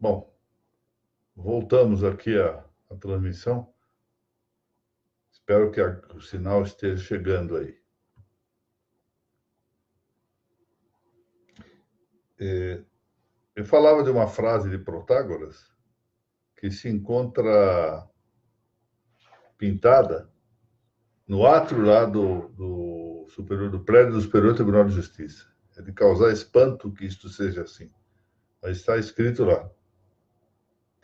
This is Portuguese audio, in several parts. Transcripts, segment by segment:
Bom, voltamos aqui à transmissão. Espero que o sinal esteja chegando aí. Eu falava de uma frase de Protágoras que se encontra pintada no átrio lá do prédio do Superior Tribunal de Justiça. É de causar espanto que isto seja assim. Mas está escrito lá.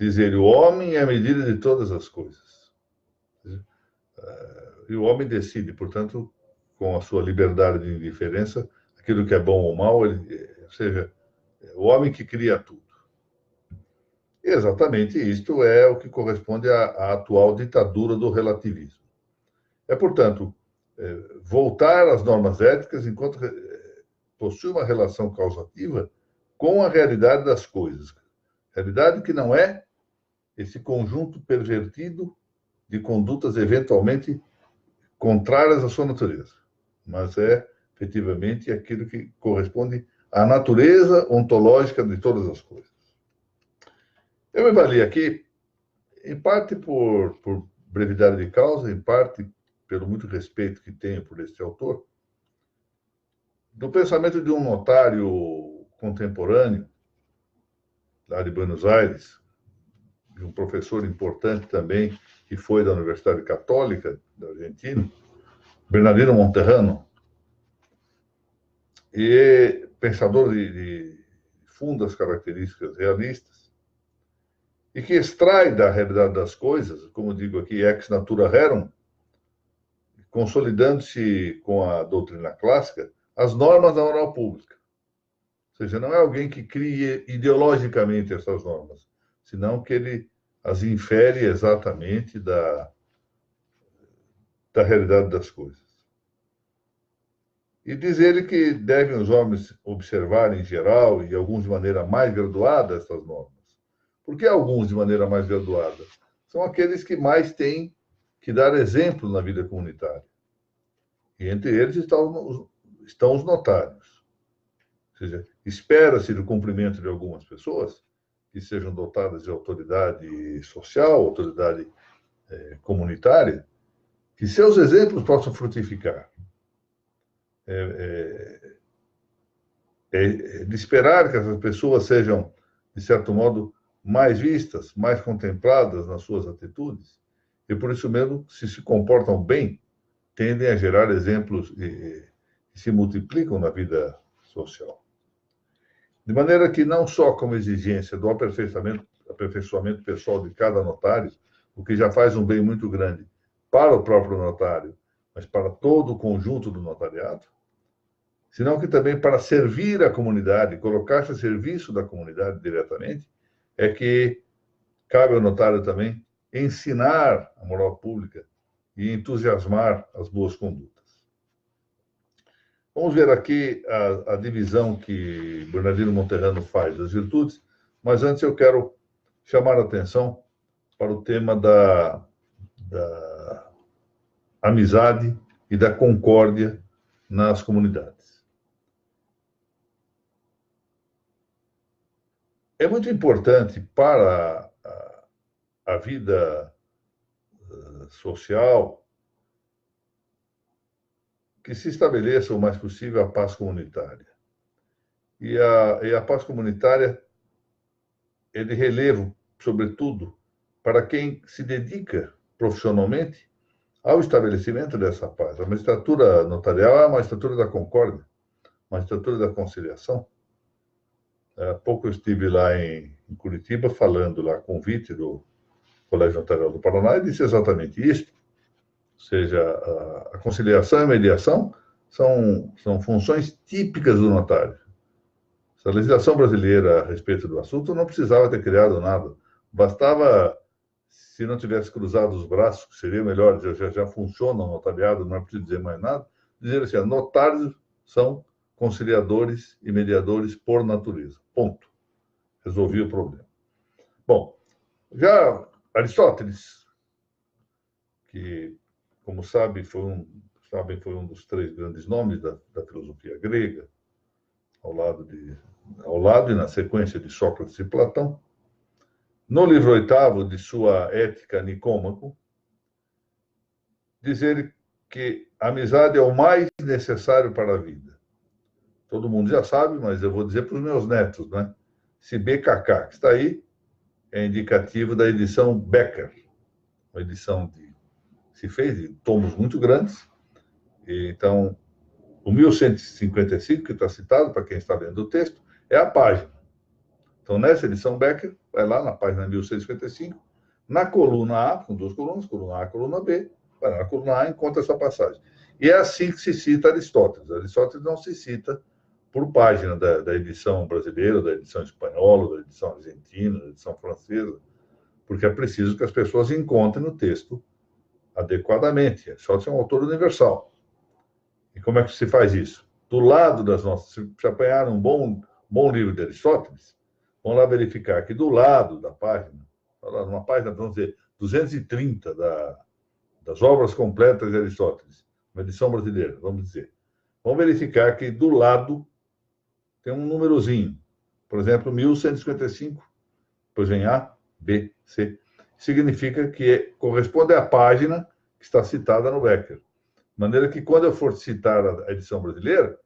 Diz ele, o homem é a medida de todas as coisas. E o homem decide, portanto, com a sua liberdade de indiferença, aquilo que é bom ou mal, ou seja, o homem que cria tudo. Exatamente isto é o que corresponde à atual ditadura do relativismo. Portanto, voltar às normas éticas enquanto possui uma relação causativa com a realidade das coisas. Realidade que não é esse conjunto pervertido de condutas eventualmente contrárias à sua natureza, mas é efetivamente aquilo que corresponde à natureza ontológica de todas as coisas. Eu me avaliei aqui, em parte por brevidade de causa, em parte pelo muito respeito que tenho por este autor, do pensamento de um notário contemporâneo, lá de Buenos Aires, de um professor importante também, que foi da Universidade Católica da Argentina, Bernardino Monterrano, e pensador de fundas características realistas, e que extrai da realidade das coisas, como digo aqui, ex natura rerum, consolidando-se com a doutrina clássica, as normas da moral pública. Ou seja, não é alguém que crie ideologicamente essas normas, senão que ele as infere exatamente da realidade das coisas. E diz ele que devem os homens observar em geral, e alguns de maneira mais graduada, essas normas. Por que alguns de maneira mais graduada? São aqueles que mais têm que dar exemplo na vida comunitária. E entre eles estão os notários. Ou seja, espera-se do cumprimento de algumas pessoas que sejam dotadas de autoridade social, autoridade comunitária, que seus exemplos possam frutificar. De esperar que essas pessoas sejam, de certo modo, mais vistas, mais contempladas nas suas atitudes, e por isso mesmo, se comportam bem, tendem a gerar exemplos que se multiplicam na vida social. De maneira que, não só como exigência do aperfeiçoamento pessoal de cada notário, o que já faz um bem muito grande para o próprio notário, mas para todo o conjunto do notariado, senão que também para servir a comunidade, colocar-se a serviço da comunidade diretamente, é que cabe ao notário também ensinar a moral pública e entusiasmar as boas condutas. Vamos ver aqui a divisão que Bernardino Monterrano faz das virtudes, mas antes eu quero chamar a atenção para o tema da amizade e da concórdia nas comunidades. É muito importante para a vida social que se estabeleça o mais possível a paz comunitária. E a paz comunitária é de relevo, sobretudo, para quem se dedica profissionalmente ao estabelecimento dessa paz. A magistratura notarial é a magistratura da concórdia, a magistratura da conciliação. Há pouco eu estive lá em Curitiba falando lá com o convite do Colégio Notarial do Paraná e disse exatamente isso. Ou seja, a conciliação e a mediação são funções típicas do notário. A legislação brasileira a respeito do assunto não precisava ter criado nada. Bastava, se não tivesse cruzado os braços, que seria melhor, já funciona o notariado, não é preciso dizer mais nada, dizer assim, notários são conciliadores e mediadores por natureza. Ponto. Resolvi o problema. Bom, já Aristóteles, que, como sabem, foi um dos três grandes nomes da filosofia grega, ao lado e na sequência de Sócrates e Platão, no livro 8º de sua Ética Nicômaco, dizer que a amizade é o mais necessário para a vida. Todo mundo já sabe, mas eu vou dizer para os meus netos, né? Esse BKK, que está aí, é indicativo da edição Becker, uma edição que se fez de tomos muito grandes. Então, o 1155, que está citado, para quem está lendo o texto, é a página. Então, nessa edição Becker, vai lá na página 1155, na coluna A, com duas colunas, coluna A e coluna B, vai lá na coluna A e encontra essa passagem. E é assim que se cita Aristóteles. Aristóteles não se cita por página da edição brasileira, da edição espanhola, da edição argentina, da edição francesa, porque é preciso que as pessoas encontrem no texto adequadamente. Aristóteles é um autor universal. E como é que se faz isso? Do lado das nossas... Se apanhar um bom livro de Aristóteles, vão lá verificar que do lado da página, numa página, vamos dizer, 230 das obras completas de Aristóteles, uma edição brasileira, vamos dizer, vão verificar que do lado tem um númerozinho. Por exemplo, 1155, depois vem A, B, C. Significa que corresponde à página que está citada no Becker. De maneira que, quando eu for citar a edição brasileira,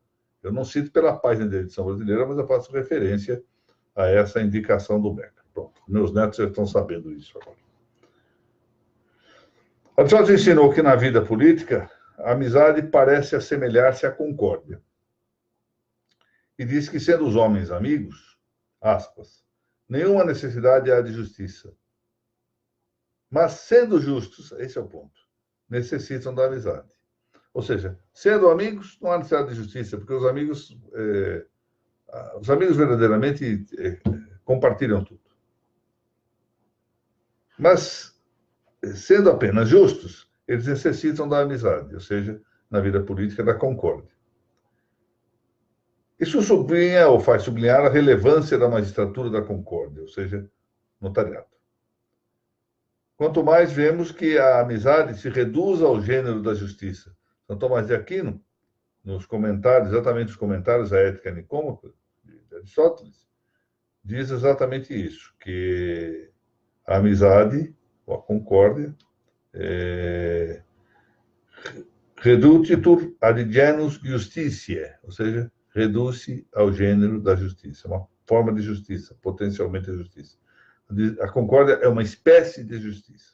eu não cito pela página da edição brasileira, mas eu faço referência a essa indicação do Becker. Pronto, meus netos já estão sabendo isso agora. Aristóteles ensinou que na vida política, a amizade parece assemelhar-se à concórdia. E diz que, sendo os homens amigos, aspas, nenhuma necessidade há de justiça. Mas, sendo justos, esse é o ponto, necessitam da amizade. Ou seja, sendo amigos, não há necessidade de justiça, porque os amigos verdadeiramente compartilham tudo. Mas, sendo apenas justos, eles necessitam da amizade, ou seja, na vida política, da concórdia. Isso sublinha ou faz sublinhar a relevância da magistratura da concórdia, ou seja, notariado. Quanto mais vemos que a amizade se reduz ao gênero da justiça. São Tomás de Aquino, nos comentários, exatamente os comentários da Ética Nicômaca, de Aristóteles, diz exatamente isso, que a amizade, ou a concórdia, reducitur ad genus justitiae, ou seja, reduz-se ao gênero da justiça, uma forma de justiça, potencialmente a justiça. A concórdia é uma espécie de justiça.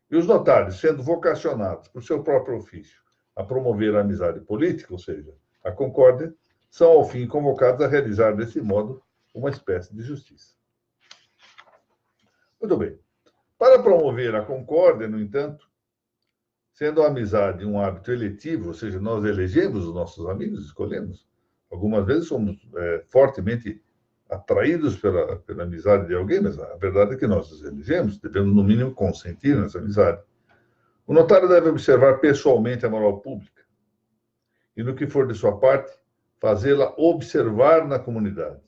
E os notários, sendo vocacionados por seu próprio ofício a promover a amizade política, ou seja, a concórdia, são, ao fim, convocados a realizar, desse modo, uma espécie de justiça. Muito bem. Para promover a concórdia, no entanto, sendo a amizade um hábito eletivo, ou seja, nós elegemos os nossos amigos, escolhemos. Algumas vezes somos fortemente atraídos pela amizade de alguém, mas a verdade é que nós os elegemos, devemos, no mínimo, consentir nessa amizade. O notário deve observar pessoalmente a moral pública e, no que for de sua parte, fazê-la observar na comunidade.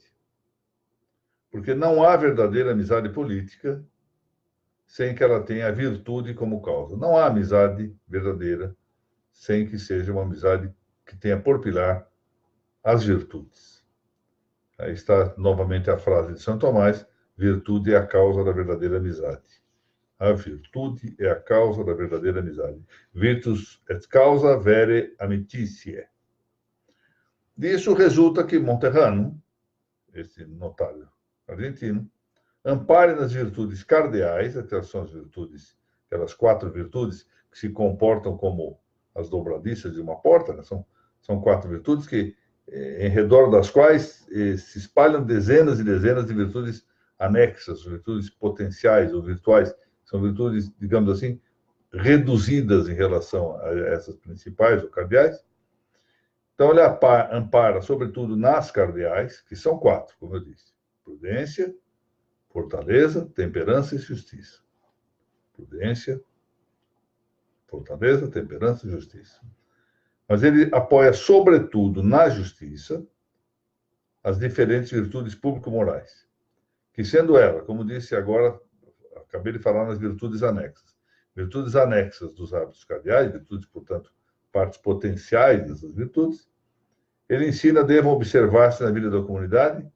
Porque não há verdadeira amizade política sem que ela tenha a virtude como causa. Não há amizade verdadeira sem que seja uma amizade que tenha por pilar as virtudes. Aí está novamente a frase de São Tomás: virtude é a causa da verdadeira amizade. A virtude é a causa da verdadeira amizade. Virtus et causa vere amicitiae. Disso resulta que Monterrano, esse notário argentino, ampare nas virtudes cardeais, aquelas são as virtudes, aquelas 4 virtudes que se comportam como as dobradiças de uma porta, né? São 4 virtudes que, em redor das quais se espalham dezenas e dezenas de virtudes anexas, virtudes potenciais ou virtuais. São virtudes, digamos assim, reduzidas em relação a essas principais ou cardeais. Então, ele ampara, sobretudo, nas cardeais, que são 4, como eu disse: prudência, fortaleza, temperança e justiça. Prudência, fortaleza, temperança e justiça. Mas ele apoia, sobretudo, na justiça, as diferentes virtudes público-morais, que, sendo ela, como disse agora, acabei de falar nas virtudes anexas dos hábitos cardeais, virtudes, portanto, partes potenciais dessas virtudes, ele ensina devam observar-se na vida da comunidade,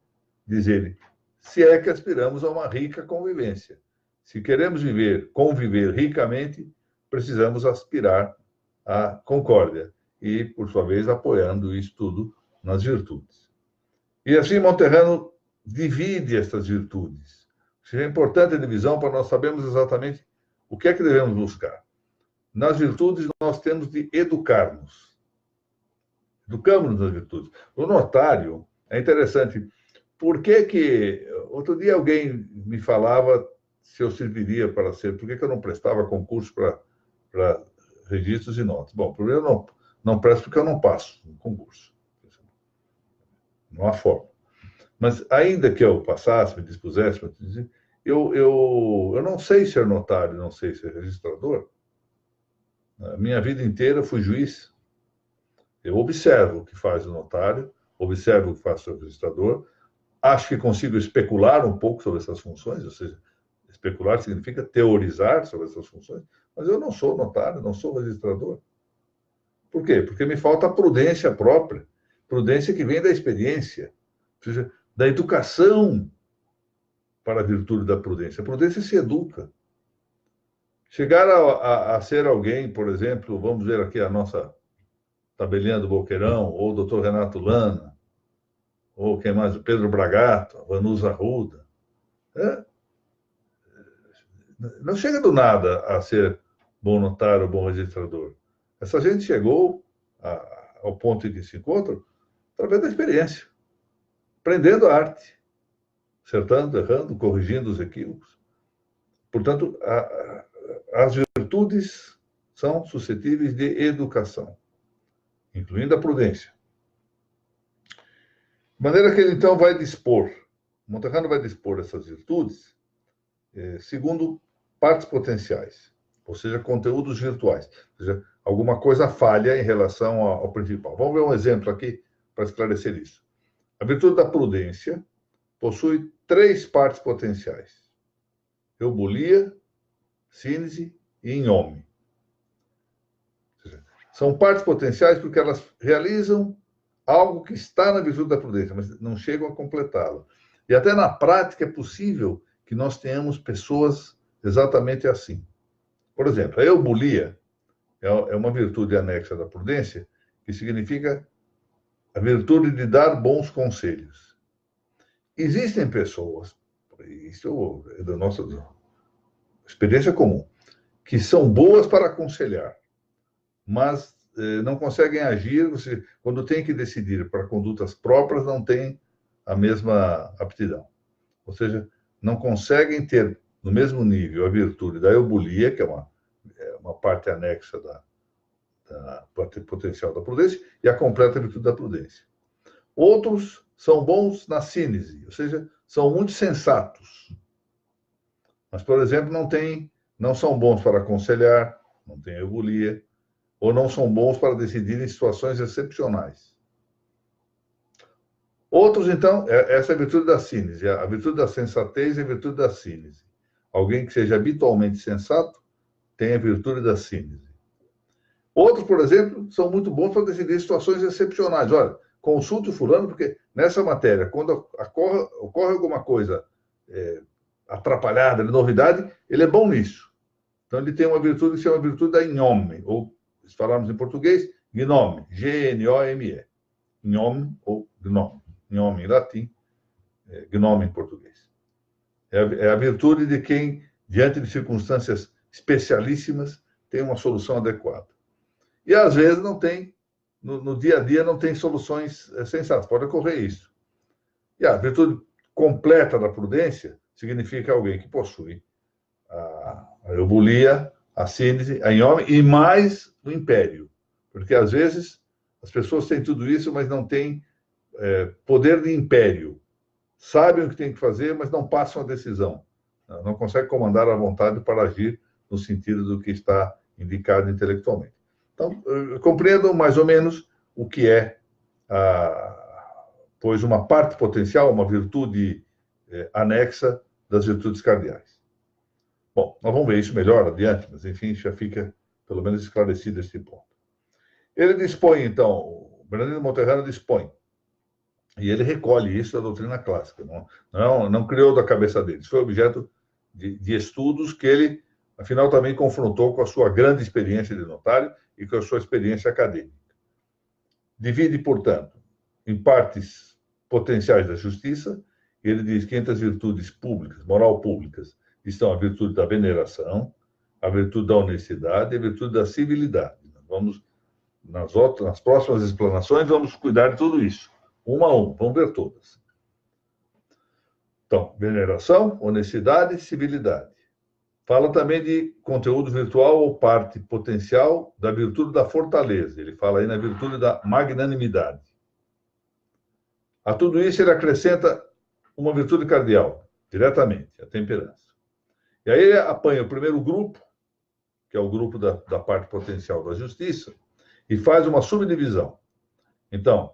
diz ele, se é que aspiramos a uma rica convivência. Se queremos conviver ricamente, precisamos aspirar à concórdia e, por sua vez, apoiando isso tudo nas virtudes. E assim Monterrano divide estas virtudes. Isso é importante a divisão para nós sabermos exatamente o que é que devemos buscar. Nas virtudes, nós temos de educar-nos. Educamos-nos nas virtudes. O notário, é interessante, por que outro dia alguém me falava se eu serviria para ser, por que eu não prestava concurso para registros e notas? Bom, primeiro eu não presto porque eu não passo no concurso. Não há forma. Mas ainda que eu passasse, me dispusesse, eu não sei ser notário, não sei ser registrador. A minha vida inteira fui juiz. Eu observo o que faz o notário, observo o que faz o registrador, acho que consigo especular um pouco sobre essas funções, ou seja, especular significa teorizar sobre essas funções, mas eu não sou notário, não sou registrador. Por quê? Porque me falta a prudência própria, prudência que vem da experiência, ou seja, da educação para a virtude da prudência. A prudência se educa. Chegar a ser alguém, por exemplo, vamos ver aqui a nossa tabelinha do Boqueirão, ou o doutor Renato Lana, ou quem mais? O Pedro Bragato, a Vanusa Arruda. Não chega do nada a ser bom notário, bom registrador. Essa gente chegou ao ponto em que se encontra através da experiência, aprendendo a arte, acertando, errando, corrigindo os equívocos. Portanto, as virtudes são suscetíveis de educação, incluindo a prudência. De maneira que ele, então, vai dispor, Monterrano vai dispor essas virtudes segundo partes potenciais, ou seja, conteúdos virtuais. Ou seja, alguma coisa falha em relação ao principal. Vamos ver um exemplo aqui para esclarecer isso. A virtude da prudência possui 3 partes potenciais: eubulia, sínese e inhome. São partes potenciais porque elas realizam algo que está na virtude da prudência, mas não chegam a completá-la. E até na prática é possível que nós tenhamos pessoas exatamente assim. Por exemplo, a eubulia é uma virtude anexa da prudência, que significa a virtude de dar bons conselhos. Existem pessoas, isso é da nossa experiência comum, que são boas para aconselhar, mas não conseguem agir, quando tem que decidir para condutas próprias, não tem a mesma aptidão. Ou seja, não conseguem ter no mesmo nível a virtude da eubulia, que é uma parte anexa da potencial da prudência, e a completa virtude da prudência. Outros são bons na sínese, ou seja, são muito sensatos. Mas, por exemplo, não são bons para aconselhar, não têm eubulia, ou não são bons para decidir em situações excepcionais. Outros, então, essa é a virtude da sínese, a virtude da sensatez e a virtude da sínese. Alguém que seja habitualmente sensato tem a virtude da sínese. Outros, por exemplo, são muito bons para decidir situações excepcionais. Olha, consulte o fulano, porque nessa matéria, quando ocorre alguma coisa atrapalhada, de novidade, ele é bom nisso. Então, ele tem uma virtude que se chama virtude da inhome, ou, se falarmos em português, gnome, G-N-O-M-E. Gnome ou gnome. Gnome em latim, gnome em português. É a virtude de quem, diante de circunstâncias especialíssimas, tem uma solução adequada. E, às vezes, não tem, no dia a dia, não tem soluções sensatas. Pode ocorrer isso. E a virtude completa da prudência significa alguém que possui a eubulia, a sínese, a inhome e mais o império. Porque, às vezes, as pessoas têm tudo isso, mas não têm poder de império. Sabem o que tem que fazer, mas não passam a decisão. Não conseguem comandar a vontade para agir no sentido do que está indicado intelectualmente. Então, eu compreendo mais ou menos o que é, pois, uma parte potencial, uma virtude anexa das virtudes cardeais. Bom, nós vamos ver isso melhor adiante, mas, enfim, já fica, pelo menos, esclarecido esse ponto. Ele dispõe, então, o Bernardino Monterrano dispõe E ele recolhe isso da doutrina clássica, não criou da cabeça dele. Isso foi objeto de estudos que ele, afinal, também confrontou com a sua grande experiência de notário e com a sua experiência acadêmica. Divide, portanto, em partes potenciais da justiça. Ele diz que entre as virtudes públicas, moral públicas, estão a virtude da veneração, a virtude da honestidade e a virtude da civilidade. Vamos, nas próximas explanações, vamos cuidar de tudo isso, uma a uma, vamos ver todas. Então, veneração, honestidade e civilidade. Fala também de conteúdo virtual ou parte potencial da virtude da fortaleza. Ele fala aí na virtude da magnanimidade. A tudo isso ele acrescenta uma virtude cardeal, diretamente, a temperança. E aí ele apanha o primeiro grupo, que é o grupo da parte potencial da justiça, e faz uma subdivisão. Então,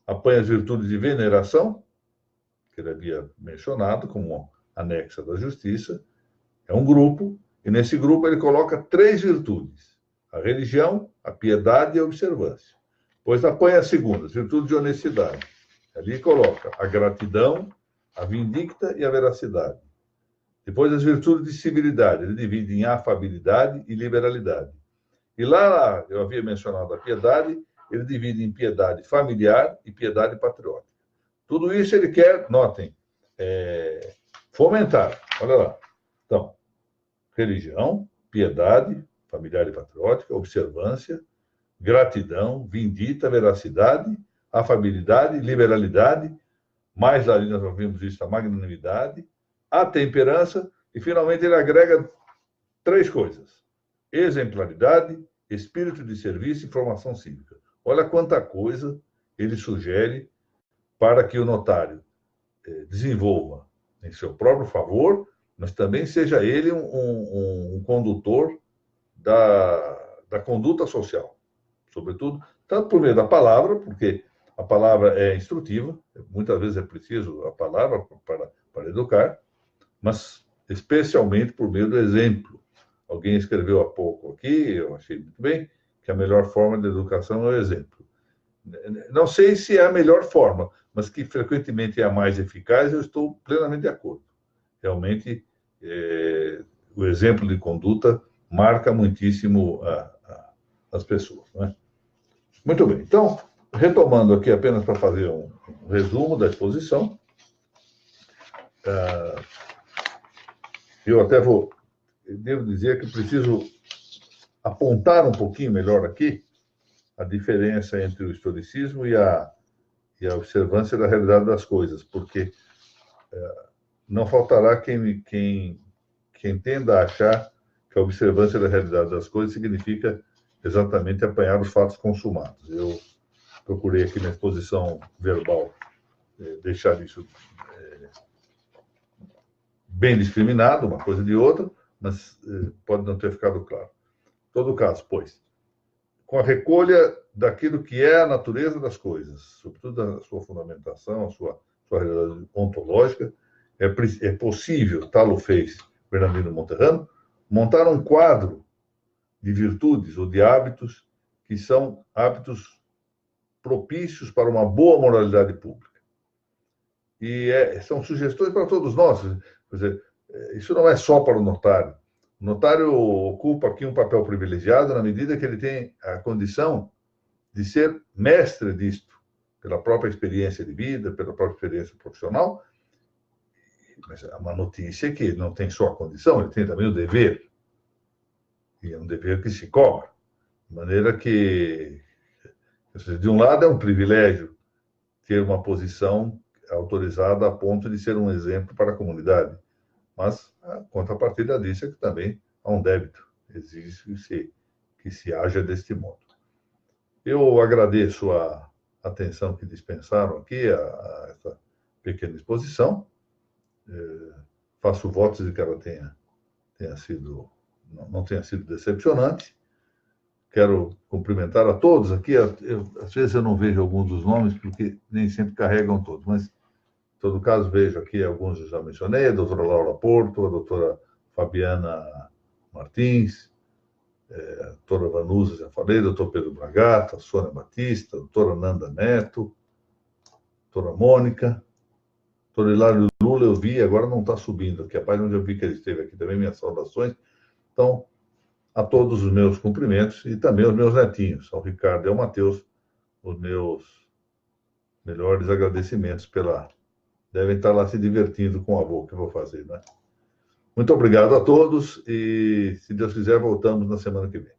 apanha as virtudes de veneração, que ele havia mencionado como anexa da justiça, é um grupo, e nesse grupo ele coloca 3 virtudes: a religião, a piedade e a observância. Pois apanha as segundas, virtudes de honestidade. Ali coloca a gratidão, a vindicta e a veracidade. Depois as virtudes de civilidade, ele divide em afabilidade e liberalidade. E lá, eu havia mencionado a piedade, ele divide em piedade familiar e piedade patriótica. Tudo isso ele quer, notem, fomentar. Olha lá. Então, religião, piedade, familiar e patriótica, observância, gratidão, vindita, veracidade, afabilidade, liberalidade, mais ali nós ouvimos isso, a magnanimidade, a temperança, e finalmente ele agrega 3 coisas: exemplaridade, espírito de serviço e formação cívica. Olha quanta coisa ele sugere para que o notário desenvolva em seu próprio favor, mas também seja ele um condutor da conduta social, sobretudo, tanto por meio da palavra, porque a palavra é instrutiva, muitas vezes é preciso a palavra para educar, mas especialmente por meio do exemplo. Alguém escreveu há pouco aqui, eu achei muito bem, que a melhor forma de educação é o exemplo. Não sei se é a melhor forma, mas que frequentemente é a mais eficaz, eu estou plenamente de acordo. Realmente, o exemplo de conduta marca muitíssimo as pessoas. Não é? Muito bem. Então, retomando aqui apenas para fazer um resumo da exposição, eu até devo dizer que preciso apontar um pouquinho melhor aqui a diferença entre o historicismo e a observância da realidade das coisas, porque não faltará quem tenda a achar que a observância da realidade das coisas significa exatamente apanhar os fatos consumados. Eu procurei aqui na exposição verbal deixar isso bem discriminado, uma coisa de outra, mas pode não ter ficado claro. Em todo caso, pois, com a recolha daquilo que é a natureza das coisas, sobretudo a sua fundamentação, a sua realidade ontológica, é possível, tal o fez Bernardino Monterrano, montar um quadro de virtudes ou de hábitos que são hábitos propícios para uma boa moralidade pública. E são sugestões para todos nós. Quer dizer, isso não é só para o notário. O notário ocupa aqui um papel privilegiado na medida que ele tem a condição de ser mestre disto, pela própria experiência de vida, pela própria experiência profissional. Mas é uma notícia que ele não tem só a condição, ele tem também o dever. E é um dever que se cobra. De maneira que, de um lado, é um privilégio ter uma posição autorizada a ponto de ser um exemplo para a comunidade. Mas a contrapartida disso é que também há um débito. Exige que se haja deste modo. Eu agradeço a atenção que dispensaram aqui a essa pequena exposição. Faço votos de que ela não tenha sido decepcionante. Quero cumprimentar a todos aqui. Às vezes eu não vejo alguns dos nomes, porque nem sempre carregam todos, mas, em todo caso, vejo aqui alguns eu já mencionei: a doutora Laura Porto, a doutora Fabiana Martins, a doutora Vanusa, já falei, doutor Pedro Bragata, a Sônia Batista, a doutora Nanda Neto, doutora Mônica, doutor Hilário Lula, eu vi, agora não está subindo aqui, a página onde eu vi que ele esteve aqui também, minhas saudações. Então, a todos os meus cumprimentos e também aos meus netinhos, ao Ricardo e ao Matheus, os meus melhores agradecimentos pela... Devem estar lá se divertindo com o avô que eu vou fazer, né? Muito obrigado a todos e, se Deus quiser, voltamos na semana que vem.